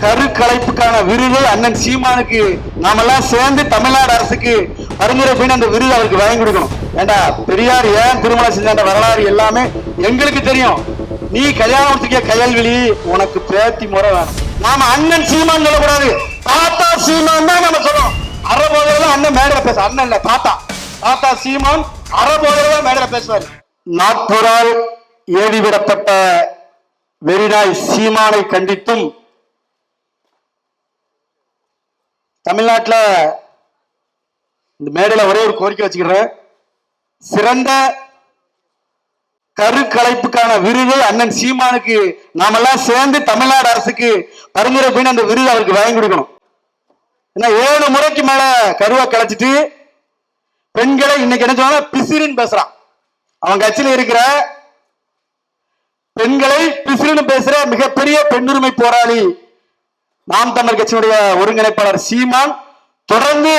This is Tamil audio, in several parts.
கருக்கலைப்புக்கான விருது அண்ணன் சீமானுக்கு நாமெல்லாம் சேர்ந்து தமிழ்நாடு அரசுக்கு பரிந்துரை பண்ணி அந்த விருது அவருக்கு வாங்கி கொடுக்கணும். ஏண்டா பெரியார் ஏன் திருமணம் செஞ்ச வரலாறு எல்லாமே எங்களுக்கு தெரியும். நீ கல்யாணத்துக்கே கயல்விழி, உனக்கு பேத்தி முறை வேணும். நாம அண்ணன் சீமான் சொல்லக்கூடாது, தாத்தா சீமான் தான் நம்ம சொல்றோம். அறபோதெல்லாம் அண்ணன் மேடையில பேச, அண்ணன் இல்ல தாத்தா, தாத்தா சீமான் அறபோதெல்லாம் மேடையில பேசுவாரு. நாட்புறால் ஏடிவிடப்பட்ட வெறிநாய் சீமானை கண்டித்தும் தமிழ்நாட்டில் இந்த மேடையில் ஒரே ஒரு கோரிக்கை வச்சுக்கிறேன். சிறந்த கருக்கலைப்புக்கான விருது அண்ணன் சீமானுக்கு நாமெல்லாம் சேர்ந்து தமிழ்நாடு அரசுக்கு பரிந்துரை பண்ணி அந்த விருது அவருக்கு வாங்கி கொடுக்கணும். ஏன்னா 7 முறைக்கு மேல கருவை கலைச்சிட்டு பெண்களை இன்னைக்கு என்ன சொன்னா பிசிறின்னு பேசுறான். அவன் கட்சியில் இருக்கிற பெண்களை பிசிறின்னு பேசுற மிகப்பெரிய பெண்ணுரிமை போராளி நாம் தமிழர் கட்சியினுடைய ஒருங்கிணைப்பாளர் சீமான் தொடர்ந்து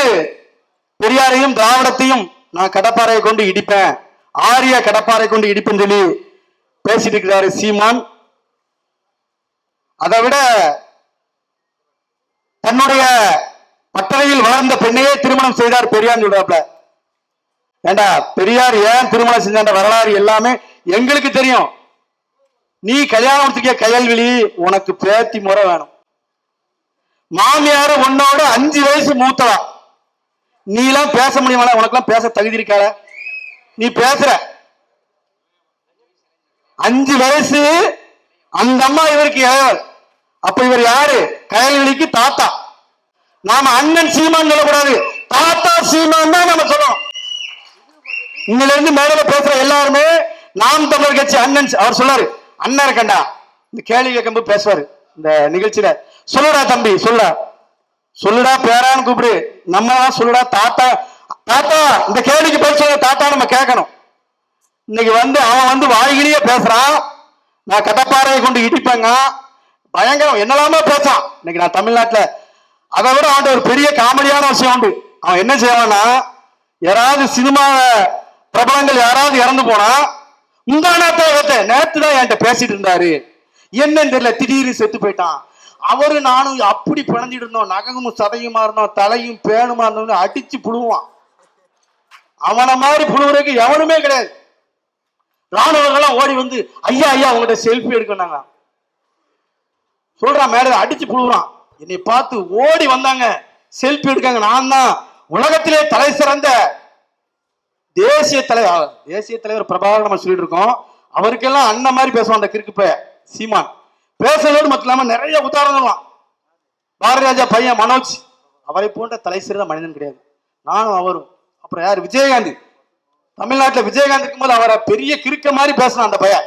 பெரியாரையும் திராவிடத்தையும் நான் கடப்பாறையை கொண்டு இடிப்பேன், ஆரிய கடப்பாறை கொண்டு இடிப்பேன்னு சொல்லி பேசிட்டு இருக்கிறாரு சீமான். அதை விட தன்னுடைய பட்டறையில் வளர்ந்த பெண்ணையே திருமணம் செய்தார் பெரியார் சொல்றாப்ல. ஏண்டா பெரியார் ஏன் திருமணம் செஞ்ச வரலாறு எல்லாமே எங்களுக்கு தெரியும். நீ கல்யாணத்துக்கே கயல்விழி, உனக்கு பேத்தி முறை வேணும். மாமியார உன்னோட 5 வயசு மூத்தவா, நீ எல்லாம் பேச முடியுமா? உனக்கு எல்லாம் பேச தகுதி இருக்கால? நீ பேசுற 5 வயசு அந்த அம்மா இவருக்கு இளையவர். அப்ப இவர் யாரு? கயல்விழிக்கு தாத்தா. நாம அண்ணன் சீமான் சொல்லக்கூடாது, தாத்தா சீமான் தான் நம்ம சொல்றோம். இன்னில இருந்து மேடையில பேசுற எல்லாருமே நாம் தமிழர் கட்சி அண்ணன். அவர் சொல்லாரு, அண்ணன் இருக்கண்டா இந்த கேள்வி கேட்கும் பேசுவாரு இந்த நிகழ்ச்சியில. சொல்லுடா தம்பி, சொல்லுடா பேரான்னு கூப்பிடு, நம்ம தான் சொல்லுடா தாத்தா. தாத்தா இந்த கேள்விக்கு பேர் சொல்ல தாத்தா நம்ம கேட்கணும். இன்னைக்கு அவன் வாய்கிலேயே பேசுறான், நான் கடப்பாறையை கொண்டு இடிப்பேங்க, பயங்கரம் என்னெல்லாமோ பேசான். இன்னைக்கு நான் தமிழ்நாட்டுல அதை விட அவன் ஒரு பெரிய காமெடியான விஷயம் உண்டு. அவன் என்ன செய்வான்னா, யாராவது சினிமா பிரபலங்கள் யாராவது இறந்து போனா நேற்று தான் என்கிட்ட பேசிட்டு இருந்தாரு, என்னன்னு தெரியல திடீர்னு செத்து போயிட்டான், அவரு நானும் அப்படி பிணைஞ்சிட்டு இருந்தோம், நகமும் சதையுமா இருந்தோம், தலையும் பேணுமா இருந்தோம், அடிச்சு புழுவான். அவனை மாதிரி புழுவுறதுக்கு எவனுமே கிடையாது. ராணுவங்கள்லாம் ஓடி வந்து ஐயா ஐயா உங்ககிட்ட செல்ஃபி எடுக்கணாங்க சொல்றான், மேல அடிச்சு புழுவுறான். என்னை பார்த்து ஓடி வந்தாங்க, செல்ஃபி எடுக்காங்க. நான் தான் உலகத்திலே தலை சிறந்த தேசிய தலைவர் பிரபாகர் நம்ம சொல்லிட்டு இருக்கோம். அவருக்கெல்லாம் அண்ணன் மாதிரி பேசுவான் அந்த கிறுக்கு சீமான். பேசுறதோடு மட்டும் இல்லாம நிறைய உதாரணம். பாரதி ராஜா பையன் மனோஜ், அவரை போன்ற தலை சிறந்த மனிதன் கிடையாது. நானும் அவரும். அப்புறம் யாரு? விஜயகாந்த். தமிழ்நாட்டில் விஜயகாந்த் இருக்கும்போது அவரை பெரிய கிறுக்க மாதிரி பேசினான் அந்த பையன்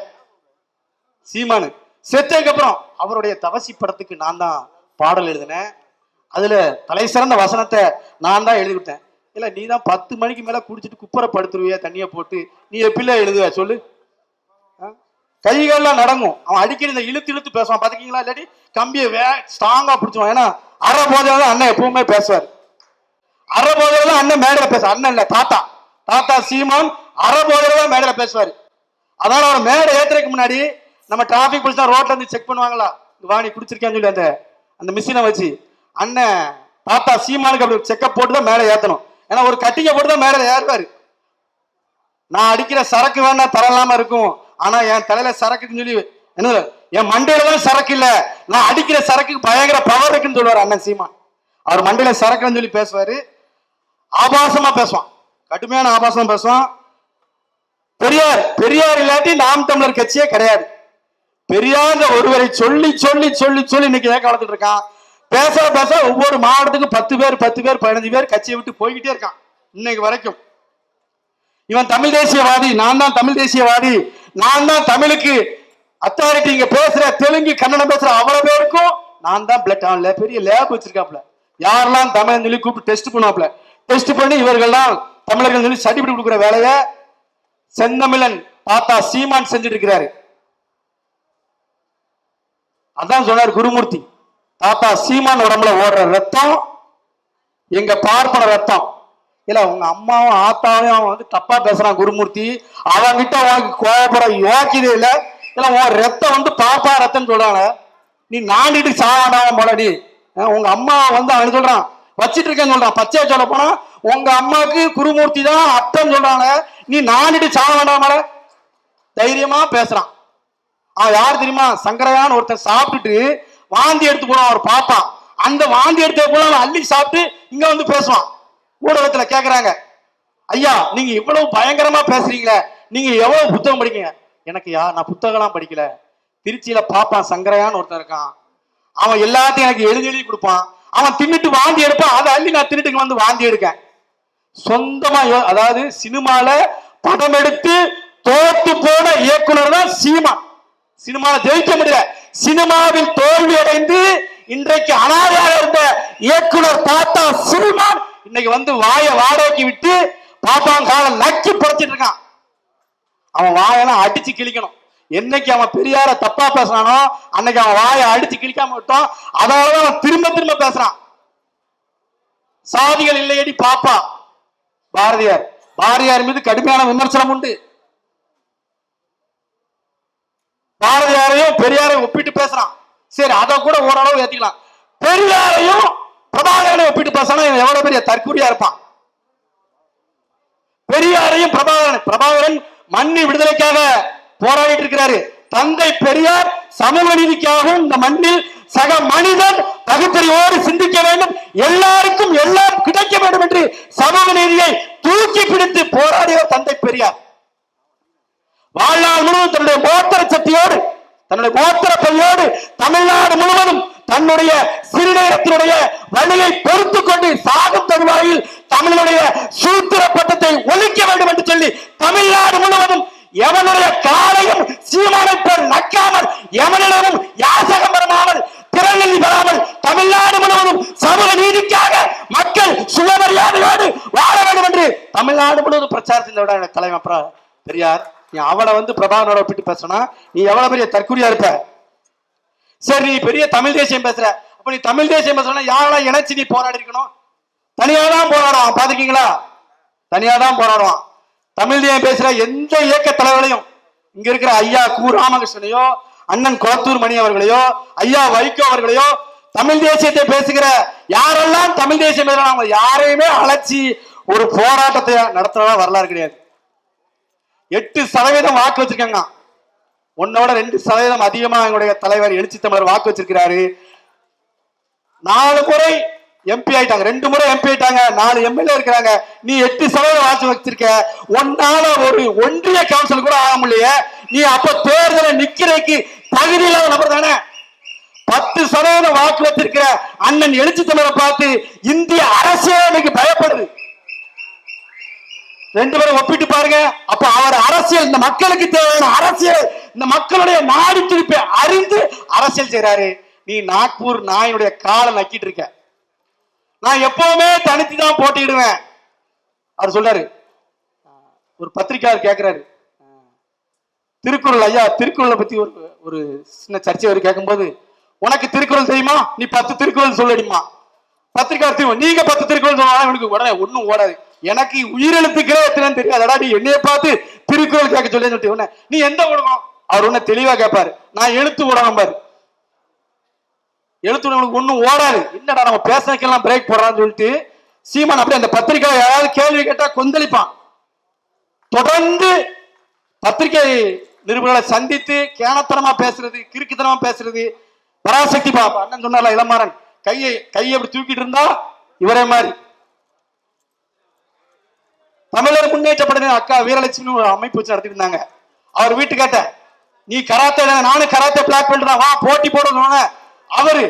சீமானு. செத்ததுக்கு அப்புறம் அவருடைய தவசி படத்துக்கு நான் தான் பாடல் எழுதினேன். அதுல தலை சிறந்த வசனத்தை நான் தான் எழுதி விட்டேன். இல்ல நீ தான் 10 மணிக்கு மேல குடிச்சிட்டு குப்பரை படுத்துருவிய தண்ணியை போட்டு, நீ எப்படில எழுதுவ சொல்லு? கைகள்லாம் நடங்கும். அவன் அடிக்கடி இந்த இழுத்து பேசுவான் பாத்தீங்களா? இல்லாட்டி கம்பியை ஸ்ட்ராங்கா பிடிச்சுவான். ஏன்னா அறபோதையில அண்ணன் எப்பவுமே பேசுவார். அறபோதையில அண்ணன் மேடையில பேச, அண்ணன் இல்ல தாத்தா, தாத்தா சீமான் அறபோதையில மேடையில பேசுவாரு. அதனால அவர் மேடை ஏத்துறதுக்கு முன்னாடி நம்ம டிராபிக் போலீஸ் தான் ரோட்ல இருந்து செக் பண்ணுவாங்களா, வாணி குடிச்சிருக்கான்னு சொல்லி அந்த மிஷினை வச்சு அண்ணன் தாத்தா சீமானுக்கு அப்படி செக்கப் போட்டு தான் மேலே ஏத்தணும். ஏன்னா ஒரு கட்டிங்க போட்டு தான் மேலே ஏறுவாரு. நான் அடிக்கிற சரக்கு வேணா தரலாம இருக்கும், ஆனா என் தலையில சரக்குன்னு சொல்லி என்ன, என் மண்டையில தான் சரக்கு இல்ல, நான் அடிக்கிற சரக்குக்கு பயங்கர பவர் இருக்குன்னு சொல்லுவாரு அண்ணன் சீமான். அவர் மண்டையில சரக்குன்னு சொல்லி பேசுவாரு. ஆபாசமா பேசுவான், கடுமையான ஆபாசமா பேசுவான். பெரியார் இல்லாட்டி நாம் தமிழர் கட்சியே கிடையாது. பெரியார் ஒருவரை சொல்லி சொல்லி சொல்லி சொல்லி இன்னைக்கு ஏக்க வளர்த்துட்டு இருக்கான். பேச ஒவ்வொரு மாவட்டத்துக்கும் 10 பேர் 15 பேர் கட்சியை விட்டு போய்கிட்டே இருக்கான் இன்னைக்கு வரைக்கும். இவன் தமிழ் தேசியவாதி, நான் தான் தமிழ் தேசியவாதி, நான் தான் தமிழுக்கு அத்தாரிட்டி, இங்க பேசுற தெலுங்கு கன்னடம் பேசுற அவ்வளவு பேருக்கும் நான் தான் பிளட். அவன் பெரிய லேப் வச்சிருக்காப்ல, யாரெல்லாம் தமிழ் சொல்லி கூப்பிட்டு டெஸ்ட் பண்ணுவாப்ல. டெஸ்ட் பண்ணி இவர்கள்லாம் தமிழர்கள் சொல்லி சர்டிபிகேட் கொடுக்குற வேலையை செந்தமிழன் தாத்தா சீமான் செஞ்சுட்டு இருக்கிறாரு. அதான் சொன்னார் குருமூர்த்தி, தாத்தா சீமான் உடம்புல ஓடுற ரத்தம் எங்க பார்ப்பன ரத்தம் இல்ல. உங்க அம்மாவும் ஆத்தாவையும் அவன் தப்பா பேசுறான் குருமூர்த்தி, அவன்கிட்ட உனக்கு கோபப்பட யோக்கியதே இல்ல. இல்ல உன் ரத்தம் பாப்பா ரத்தம் சொல்றாங்க. நீ நாண்டிட்டு சாவாண்டாம போல நீ உங்க அம்மா வந்து அவன் சொல்றான் வச்சிட்டு இருக்கேன்னு சொல்றான். பச்சையா சொல்ல போனா உங்க அம்மாவுக்கு குருமூர்த்தி தான் அர்த்தம் சொல்றாங்க. நீ நாண்டிட்டு சாவ வேண்டாமல தைரியமா பேசுறான். அவன் யார் தெரியுமா? சங்கரையான்னு ஒருத்தன் சாப்பிட்டுட்டு வாந்தி எடுத்து போறான். அவர் பாப்பான். அந்த வாந்தி எடுத்த போல அவன் அள்ளி சாப்பிட்டு இங்க வந்து பேசுவான். ஊடகத்துல கேக்குறாங்க, ஐயா நீங்க இவ்வளவு பயங்கரமா பேசுறீங்களே, நீங்க எவ்வளவு புத்தகம் படிக்கீங்க? எனக்கு நான் புத்தகம்லாம் படிக்கல. திருச்சியில பாப்பான் சங்கரையான்னு ஒருத்தன் இருக்கான். அவன் எல்லாத்தையும் எனக்கு எழுதி கொடுப்பான். அவன் தின்னுட்டு வாந்தி எடுப்பான். அதை அள்ளி நான் தின்னுட்டு வந்து வாந்தி எடுக்கேன். சொந்தமா அதாவது சினிமால படம் எடுத்து தோத்து போன இயக்குனர் தான் சீமான். சினிமால ஜெயிக்க முடியல, சினிமாவில் தோல்வி அடைந்து இன்றைக்கு அனாதையாக இருந்த இயக்குனர் தாத்தா சீமான் இன்னைக்கு வந்து வாயை வாடகைக்கு விட்டு பாப்பான் கால நக்கி பறிச்சிட்டு இருக்கான். அவன் வாயெல்லாம் அடிச்சு கிழிக்கணும். என்னைக்கு அவன் பெரியார தப்பா பேசுறானோ அன்னைக்கு அவன் வாயை அடிச்சு கிழிக்காம விட்டோம். அதனாலதான் அவன் திரும்ப திரும்ப பேசுறான். சாதிகள் இல்லையடி பாப்பா. பாரதியார் மீது கடுமையான விமர்சனம் உண்டு. பாரதியாரையும் பெரியாரையும் ஒப்பிட்டு பேசுறான். சரி, அதை கூட ஓரளவு ஏத்திக்கலாம். பெரியாரையும் பிரபாகரனையும் ஒப்பிட்டு பேசுறான். எவ்வளவு பெரிய தற்கூரியா இருப்பான். பெரியாரையும் பிரபாகரன் மண்ணி விடுதலைக்காக போராடிட்டு இருக்கிறாரு. தந்தை பெரியார் சமூக நீதிக்காகவும் இந்த மண்ணில் சக மனிதன் பகுத்தறிவோடு சிந்திக்க வேண்டும், எல்லாருக்கும் எல்லாம் கிடைக்க வேண்டும் என்று சமூக நீதியை தூக்கி பிடித்து போராடிய தந்தை பெரியார் வாழ்நாள் முழுவதும் தன்னுடைய மோத்திர சக்தியோடு தன்னுடைய மோத்திர பையோடு தமிழ்நாடு முழுவதும் தன்னுடைய சிறுநேரத்தினுடைய வழியை பொறுத்துக் கொண்டு சாகும் தருவாயில் தமிழுடைய சூத்திர பட்டத்தை ஒழிக்க வேண்டும் என்று சொல்லி தமிழ்நாடு முழுவதும் எவனுடைய காலையும் சீமானை போல் நக்காமல் எவனிடமும் யாசகம் பெறாமல் திறனி பெறாமல் தமிழ்நாடு முழுவதும் சமூக நீதிக்காக மக்கள் சுயமரியாதையோடு வாழ வேண்டும் என்று தமிழ்நாடு முழுவதும் பிரச்சாரத்தில் தலைவர் பெரியார். நீ அவளை வந்து பிரபாகரனோட ஒப்பிட்டு பேசுனா நீ எவ்வளவு பெரிய தற்கூரியா இருப்ப. சரி, நீ பெரிய தமிழ் தேசியம் பேசுற. அப்ப நீ தமிழ் தேசியம் பேசுறா யாரெல்லாம் இணைச்சு நீ போராடி இருக்கணும்? தனியாதான் போராடுவான். பாத்துக்கீங்களா? தனியாதான் போராடுவான். தமிழ் தேசியம் பேசுற எந்த இயக்க தலைவர்களையும் இங்க இருக்கிற ஐயா கு ராமகிருஷ்ணனையோ அண்ணன் கோத்தூர் மணி அவர்களையோ ஐயா வைகோ அவர்களையோ தமிழ் தேசியத்தை பேசுகிற யாரெல்லாம் தமிழ் தேசியம் பேசுறாங்க யாரையுமே அழைச்சி ஒரு போராட்டத்தை நடத்துறதா வரலாறு கிடையாது. 8% வாக்கு வச்சிருக்காங்க. உன்னோட 2% அதிகமா எங்களுடைய தலைவர் எழுச்சி தமிழர் வாக்கு வச்சிருக்கிறாரு. 4 முறை எம்பி ஆயிட்டாங்க, 2 முறை எம்பி ஆயிட்டாங்க, 4 எம்எல்ஏ இருக்கிறாங்க. நீ 8% வாக்கு வச்சிருக்க. உன்னால ஒரு ஒன்றிய கவுன்சில் கூட ஆக முடியல. நீ அப்ப தேர்தலை நிக்கிறதுக்கு தகுதி இல்லாத நபர் தானே. 10% வாக்கு வச்சிருக்கிற அண்ணன் எழுச்சி தமிழரை பார்த்து இந்திய அரசியல் இன்னைக்கு பயப்படுது. 2 பேரும் ஒப்பிட்டு பாருங்க. அப்ப அவர் அரசியல், இந்த மக்களுக்கு தேவையான அரசியல், இந்த மக்களுடைய நாடி துடிப்பை அறிந்து அரசியல் செய்யறாரு. நீ நாக்பூர் நாயினுடைய காலை நக்கிட்டு இருக்க. நான் எப்பவுமே தனித்து தான் போட்டிடுவேன் அவர் சொல்றாரு. ஒரு பத்திரிகையாளர் கேட்கிறாரு, திருக்குறள் ஐயா திருக்குறளை பத்தி ஒரு சின்ன சர்ச்சை அவர் கேட்கும்போது, உனக்கு திருக்குறள் தெரியுமா? நீ 10 திருக்குறள் சொல்லடிமா. பத்திரிகையாளர் தெரியும், நீங்க 10 திருக்குறள் சொன்னா இவனுக்கு உடனே ஒன்னும் ஓடாது. எனக்கு உயிரெழுத்துக்களே எத்தனை தெரியாதடா, நீ என்னைய பார்த்து திருக்குறள் கேட்க சொல்லி சொல்லிட்டு நீ எந்த ஊடகம்? அவர் ஒண்ணு தெளிவா கேட்பாரு, நான் எழுத்து ஊடகம் பாரு. எழுத்து ஊடகங்களுக்கு ஒன்னும் ஓடாது. என்னடா நம்ம பேசுறதுக்கெல்லாம் பிரேக் போடுறான்னு சொல்லிட்டு சீமான் அப்படி அந்த பத்திரிகை யாராவது கேள்வி கேட்டா கொந்தளிப்பான். தொடர்ந்து பத்திரிகை நிருபர்களை சந்தித்து கேனத்தனமா பேசுறது, கிறுக்குத்தனமா பேசுறது. பராசக்தி பாப்பா அண்ணன் சொன்னால இளமாறன் கையை அப்படி தூக்கிட்டு இருந்தா இவரே மாதிரி. தமிழர் முன்னேற்றப்பட்ட அக்கா வீரலட்சுமி ஒரு அமைப்பு வச்சு நடத்திட்டு இருந்தாங்க. அவர் வீட்டு கேட்ட, நீ கராத்தே, நானும் கராத்தே பிளாக் பெல்ட் தான், வா போட்டி போடணும். அவரு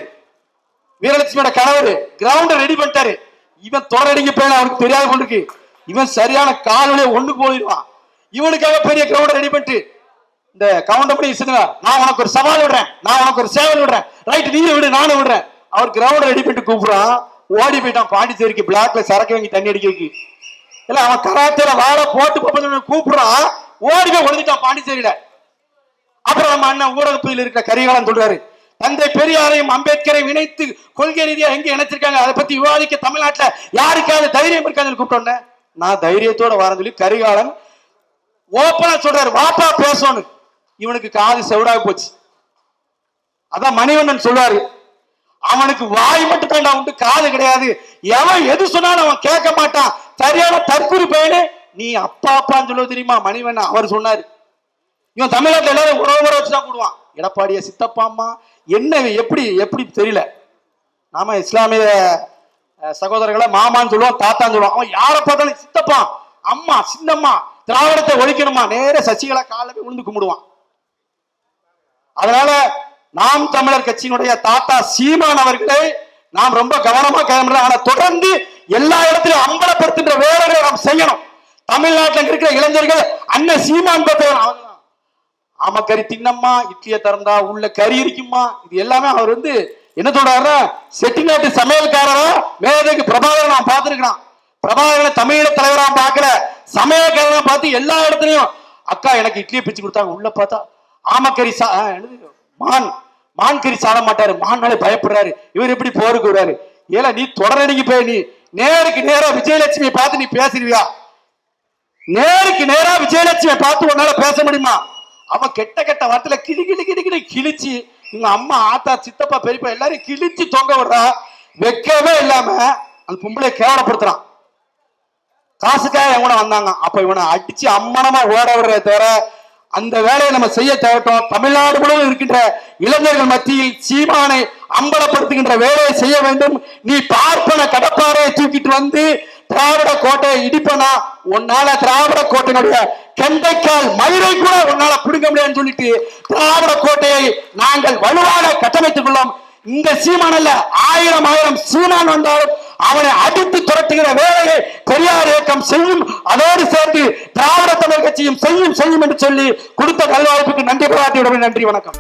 வீரலட்சுமியோட கணவர் கிரவுண்ட ரெடி பண்ணிட்டாரு. இவன் தொடரடிங்க போய் அவருக்கு தெரியாது கொண்டிருக்கு. இவன் சரியான காலையில ஒண்ணுக்கு போயிடுவான். இவனுக்காக பெரிய கிரவுண்ட் ரெடி பண்ணிட்டு இந்த கவுண்ட் பண்ணி நான் உனக்கு ஒரு சவால் விடுறேன், நான் உனக்கு ஒரு சேவல் விடுறேன், ரைட் நீ விடு நானும் விடுறேன். அவர் கிரவுண்ட் ரெடி பண்ணிட்டு கூப்பிடுறான். ஓடி போயிட்டான் பாண்டிச்சேரிக்கு பிளாக்ல சரக்கு வாங்கி தண்ணி அடிக்கிறதுக்கு. இல்ல அவன் கராத்தேல வாழ போட்டு கூப்பிடுறான், ஓடி போய் ஒழிஞ்சிட்டான் பாண்டிச்சேரியில. அப்புறம் நம்ம அண்ணன் ஊடகத்தில் இருக்கிற கரிகாலன் சொல்றாரு, தந்தை பெரியாரையும் அம்பேத்கரையும் இணைத்து கொள்கை ரீதியா எங்க இணைச்சிருக்காங்க, அதை பத்தி விவாதிக்க தமிழ்நாட்டில் யாருக்காவது தைரியம் இருக்காதுன்னு கூப்பிட்டோன்னே நான் தைரியத்தோட வரேன்னு சொல்லி கரிகாலன் ஓப்பனா சொல்றாரு, வாப்பா பேசணும். இவனுக்கு காது செவிடாக போச்சு. அதான் மணிவண்ணன் சொல்லுவாரு, அவனுக்கு வாய் மட்டும் தாண்டா உண்டு, காது கிடையாது. எவன் எது சொன்னாலும் அவன் கேட்க மாட்டான். சரியான தற்குறி பையனு நீ அப்பா அப்பான்னு சொல்ல தெரியுமா மணிவண்ணன் அவர் சொன்னாரு. இவன் தமிழ்நாட்டில் எல்லாரும் உறவு வச்சுதான் கூடுவான். எடப்பாடிய சித்தப்பா அம்மா என்ன எப்படி எப்படி தெரியல. நாம இஸ்லாமிய சகோதரர்களை மாமான்னு சொல்லுவான், தாத்தான்னு சொல்லுவான். அவன் யாரை பார்த்தாலும் சித்தப்பா அம்மா சின்னம்மா திராவிடத்தை ஒழிக்கணுமா நேர சசிகலா காலமே விழுந்து கும்பிடுவான். அதனால நாம் தமிழர் கட்சியினுடைய தாத்தா சீமான் அவர்களை நாம் ரொம்ப கவனமா கையாள. ஆனா தொடர்ந்து எல்லா இடத்திலும் அம்பலப்படுத்துகின்ற வேலைகளை நாம் செய்யணும். தமிழ்நாட்டில் இருக்கிற இளைஞர்கள் அண்ணன் சீமான் பத்தவன் ஆமக்கறி தின்னம்மா, இட்லியை திறந்தா உள்ள கறி இருக்குமா, இது எல்லாமே அவர் என்ன சொல்றாரு, செட்டிநாட்டு சமையல்காரரா மேதகு பிரபாகரன் நான் பார்த்திருக்கிறான். பிரபாகரன் தமிழீழ தலைவரா பார்க்கல, சமையல்காரனா பார்த்து எல்லா இடத்துலயும் அக்கா எனக்கு இட்லியை பிச்சு கொடுத்தாங்க. உள்ள பார்த்தா ஆமக்கறி மான் கறி சாட மாட்டாரு, மான்னாலே பயப்படுறாரு. இவர் எப்படி போருக்கு வர்றாரு? ஏல நீ தொடரடிக்கு போய் நீ நேருக்கு நேரா விஜயலட்சுமியை பார்த்து நீ பேசுறியா? நேருக்கு நேரா விஜயலட்சுமியை பார்த்து உன்னால பேச முடியுமா? அவன் கெட்ட கெட்ட வார்த்தையில கிளி கிளி கிளி கிளி கிழிச்சு இவங்க அம்மா ஆத்தா சித்தப்பா பெரியப்பா எல்லாரும் கிழிச்சு தொங்க விடுறா. வைக்கவே இல்லாம அந்த பொம்பளை கேவலப்படுத்துறான். காசுக்காக இவனை வந்தாங்க, அப்ப இவனை அடிச்சு அம்மனமா ஓட விடுறத தவிர அந்த வேலையை நம்ம செய்ய தேவட்டும். தமிழ்நாடு முழுவதும் இருக்கின்ற இளைஞர்கள் மத்தியில் சீமானை அம்பலப்படுத்துகின்ற வேலையை செய்ய வேண்டும். நீ பார்ப்பன கடப்பாறையை தூக்கிட்டு வந்து திராவிட கோட்டையை இடிப்பனா உன்னால திராவிட கோட்டையினுடைய கெண்டைக்கால் மயிரை கூட உன்னால பிடுங்க முடியாதுன்னு சொல்லிட்டு திராவிட கோட்டையை நாங்கள் வலுவாக கட்டமைத்துக் கொள்ளோம். இந்த சீமான் அல்ல, ஆயிரம் சீமான் வந்தாலும் அவனை அடித்து துரட்டுகிற வேலையை பெரியார் இயக்கம் செய்யும். அதோடு சேர்ந்து திராவிட தமிழ் கட்சியும் செய்யும் என்று சொல்லி கொடுத்த நல்வாய்ப்புக்கு நன்றி பாராட்டியுடன் நன்றி, வணக்கம்.